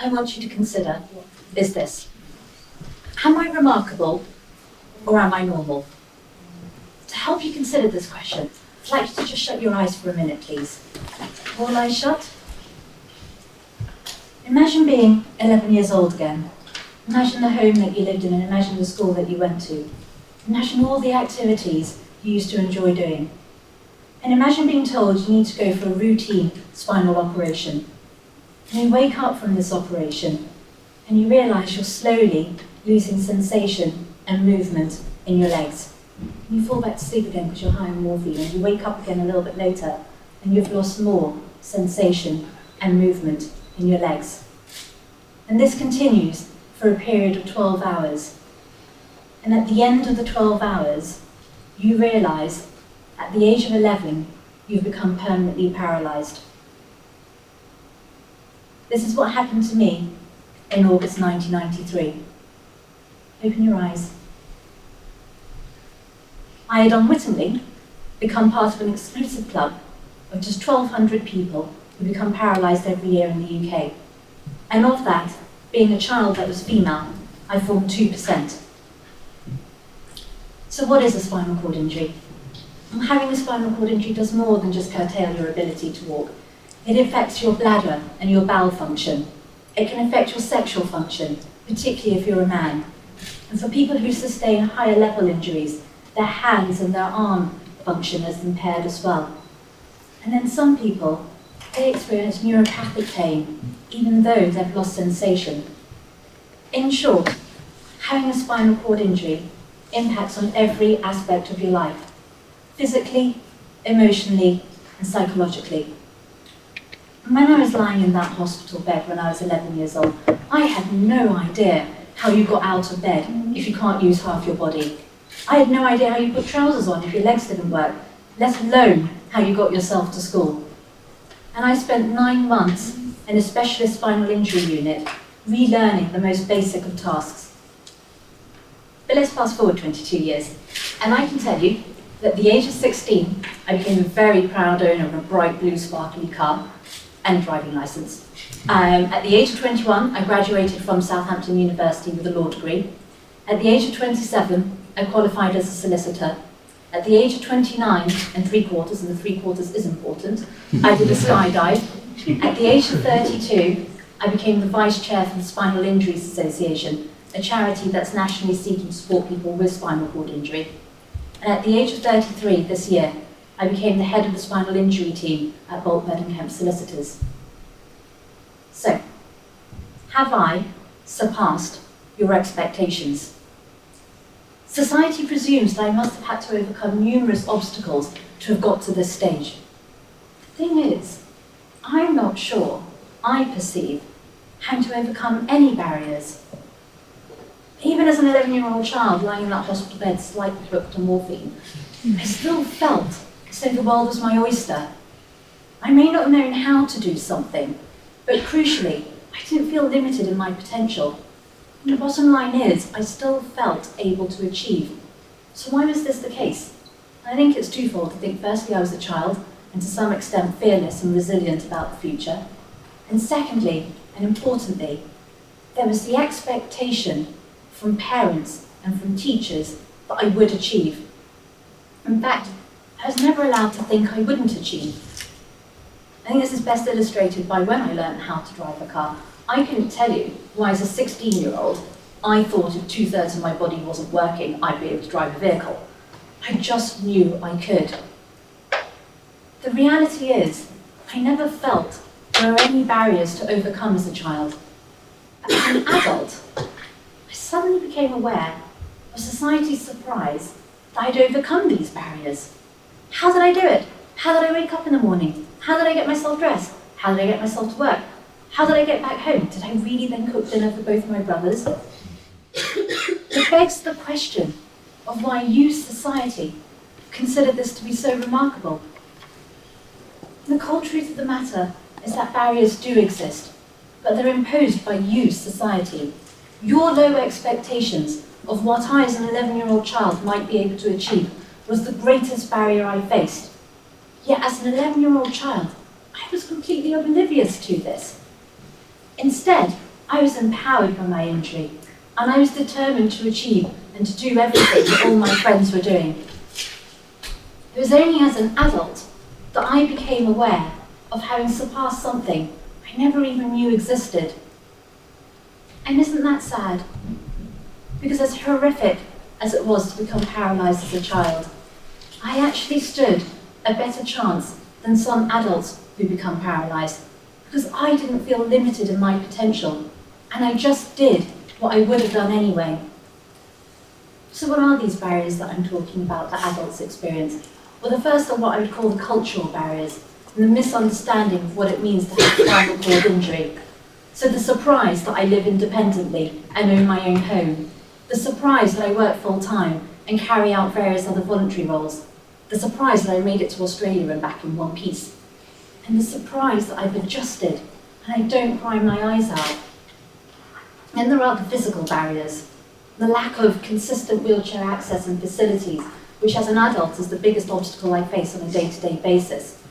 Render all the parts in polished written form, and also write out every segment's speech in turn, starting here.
I want you to consider is this. Am I remarkable or am I normal? To help you consider this question, I'd like you to just shut your eyes for a minute, please. All eyes shut. Imagine being 11 years old again. Imagine the home that you lived in and imagine the school that you went to. Imagine all the activities you used to enjoy doing. And imagine being told you need to go for a routine spinal operation. And you wake up from this operation and you realise you're slowly losing sensation and movement in your legs. And you fall back to sleep again because you're high on morphine, and you wake up again a little bit later and you've lost more sensation and movement in your legs. And this continues for a period of 12 hours. And at the end of the 12 hours, you realise at the age of 11, you've become permanently paralysed. This is what happened to me in August 1993. Open your eyes. I had unwittingly become part of an exclusive club of just 1,200 people who become paralysed every year in the UK. And of that, being a child that was female, I formed 2%. So what is a spinal cord injury? Having a spinal cord injury does more than just curtail your ability to walk. It affects your bladder and your bowel function. It can affect your sexual function, particularly if you're a man. And for people who sustain higher level injuries, their hands and their arm function is impaired as well. And then some people, they experience neuropathic pain, even though they've lost sensation. In short, having a spinal cord injury impacts on every aspect of your life, physically, emotionally, and psychologically. And when I was lying in that hospital bed when I was 11 years old, I had no idea how you got out of bed if you can't use half your body. I had no idea how you put trousers on if your legs didn't work, let alone how you got yourself to school. And I spent 9 months in a specialist spinal injury unit, relearning the most basic of tasks. But let's fast forward 22 years, and I can tell you that at the age of 16, I became a very proud owner of a bright blue sparkly car and driving licence. At the age of 21, I graduated from Southampton University with a law degree. At the age of 27, I qualified as a solicitor. At the age of 29 and 3/4, and the 3/4 is important, I did a skydive. At the age of 32, I became the vice chair for the Spinal Injuries Association, a charity that's nationally seeking to support people with spinal cord injury. And at the age of 33 this year, I became the head of the spinal injury team at Burdon and Kemp Solicitors. So, have I surpassed your expectations? Society presumes that I must have had to overcome numerous obstacles to have got to this stage. The thing is, I'm not sure I perceive how to overcome any barriers. Even as an 11-year-old child lying in that hospital bed slightly hooked to morphine, I still felt as though the world was my oyster. I may not have known how to do something, but crucially, I didn't feel limited in my potential. And the bottom line is, I still felt able to achieve. So why was this the case? I think it's twofold. I think firstly, I was a child, and to some extent fearless and resilient about the future. And secondly, and importantly, there was the expectation from parents and from teachers that I would achieve. In fact, I was never allowed to think I wouldn't achieve. I think this is best illustrated by when I learned how to drive a car. I couldn't tell you why, as a 16-year-old, I thought if 2/3 of my body wasn't working, I'd be able to drive a vehicle. I just knew I could. The reality is, I never felt there were any barriers to overcome as a child. As an adult, I suddenly became aware of society's surprise that I'd overcome these barriers. How did I do it? How did I wake up in the morning? How did I get myself dressed? How did I get myself to work? How did I get back home? Did I really then cook dinner for both my brothers? It begs the question of why you, society, consider this to be so remarkable. The cold truth of the matter is that barriers do exist, but they're imposed by you, society. Your low expectations of what I, as an 11-year-old child, might be able to achieve was the greatest barrier I faced. Yet as an 11-year-old child, I was completely oblivious to this. Instead, I was empowered by my injury, and I was determined to achieve and to do everything that all my friends were doing. It was only as an adult that I became aware of having surpassed something I never even knew existed. And isn't that sad? Because as horrific as it was to become paralysed as a child, I actually stood a better chance than some adults who become paralysed, because I didn't feel limited in my potential, and I just did what I would have done anyway. So what are these barriers that I'm talking about that adults experience? Well, the first are what I would call the cultural barriers, and the misunderstanding of what it means to have a spinal cord injury. So the surprise that I live independently and own my own home, the surprise that I work full-time and carry out various other voluntary roles, the surprise that I made it to Australia and back in one piece, and the surprise that I've adjusted and I don't cry my eyes out. Then there are the physical barriers, the lack of consistent wheelchair access and facilities, which as an adult is the biggest obstacle I face on a day-to-day basis.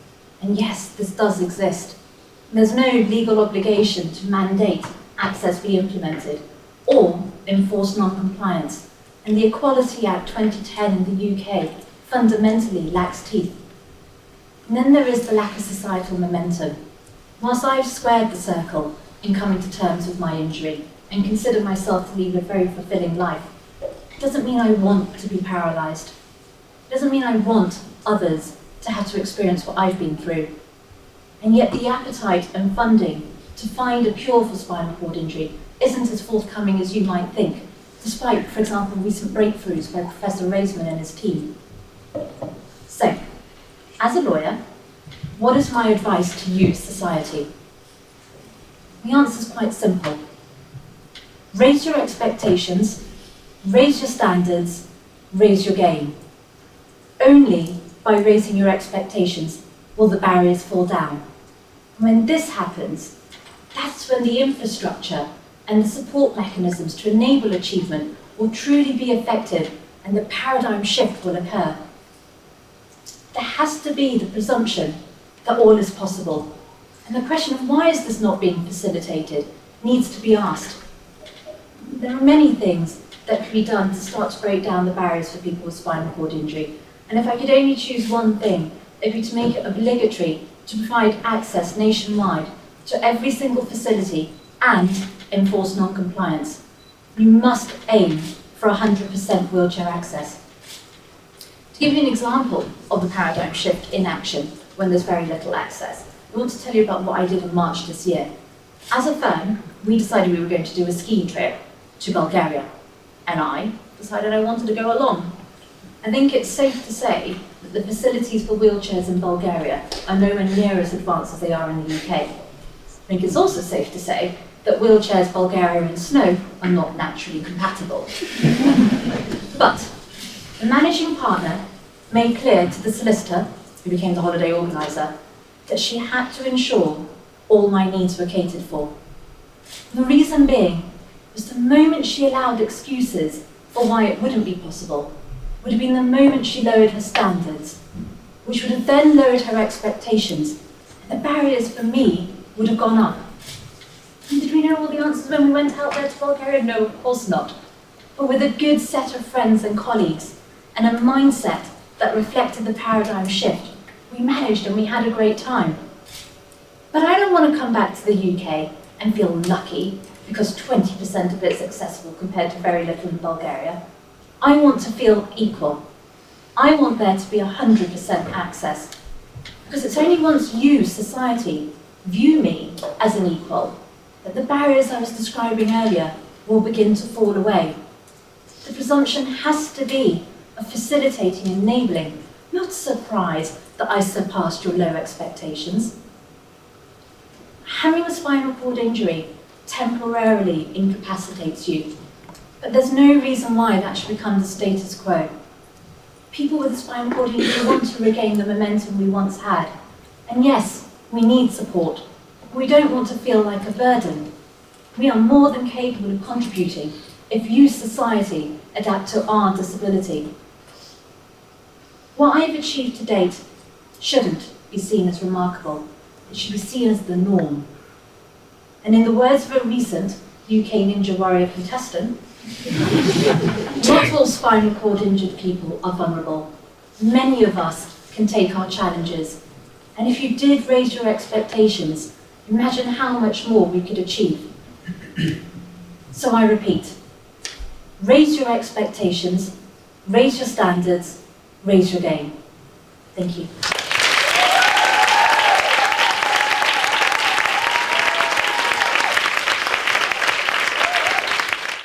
And yes, this does exist. There's no legal obligation to mandate access be implemented or enforce non-compliance. And the Equality Act 2010 in the UK fundamentally lacks teeth. And then there is the lack of societal momentum. Whilst I've squared the circle in coming to terms with my injury and consider myself to lead a very fulfilling life, it doesn't mean I want to be paralysed. It doesn't mean I want others to have to experience what I've been through. And yet the appetite and funding to find a cure for spinal cord injury isn't as forthcoming as you might think, despite, for example, recent breakthroughs by Professor Raisman and his team. So, as a lawyer, what is my advice to you, society? The answer is quite simple. Raise your expectations, raise your standards, raise your game. Only by raising your expectations will the barriers fall down. When this happens, that's when the infrastructure and the support mechanisms to enable achievement will truly be effective and the paradigm shift will occur. There has to be the presumption that all is possible. And the question of why is this not being facilitated needs to be asked. There are many things that can be done to start to break down the barriers for people with spinal cord injury. And if I could only choose one thing, it would be to make it obligatory to provide access nationwide to every single facility and enforce non-compliance. You must aim for 100% wheelchair access. To give you an example of the paradigm shift in action when there's very little access, I want to tell you about what I did in March this year. As a firm, we decided we were going to do a skiing trip to Bulgaria, and I decided I wanted to go along. I think it's safe to say that the facilities for wheelchairs in Bulgaria are nowhere near as advanced as they are in the UK. I think it's also safe to say that wheelchairs, Bulgaria and snow are not naturally compatible. But the managing partner made clear to the solicitor, who became the holiday organiser, that she had to ensure all my needs were catered for. The reason being was the moment she allowed excuses for why it wouldn't be possible would have been the moment she lowered her standards, which would have then lowered her expectations, and the barriers for me would have gone up. And did we know all the answers when we went out there to Bulgaria? No, of course not. But with a good set of friends and colleagues, and a mindset that reflected the paradigm shift, we managed and we had a great time. But I don't want to come back to the UK and feel lucky because 20% of it's accessible compared to very little in Bulgaria. I want to feel equal. I want there to be 100% access. Because it's only once you, society, view me as an equal that the barriers I was describing earlier will begin to fall away. The presumption has to be of facilitating, enabling, not surprise that I surpassed your low expectations. Having a spinal cord injury temporarily incapacitates you, but there's no reason why that should become the status quo. People with a spinal cord injury want to regain the momentum we once had. And yes, we need support. We don't want to feel like a burden. We are more than capable of contributing if you, society, adapt to our disability. What I've achieved to date shouldn't be seen as remarkable. It should be seen as the norm. And in the words of a recent UK Ninja Warrior contestant, not all spinal cord injured people are vulnerable. Many of us can take our challenges. And if you did raise your expectations, imagine how much more we could achieve. So I repeat, raise your expectations, raise your standards, raise your game. Thank you.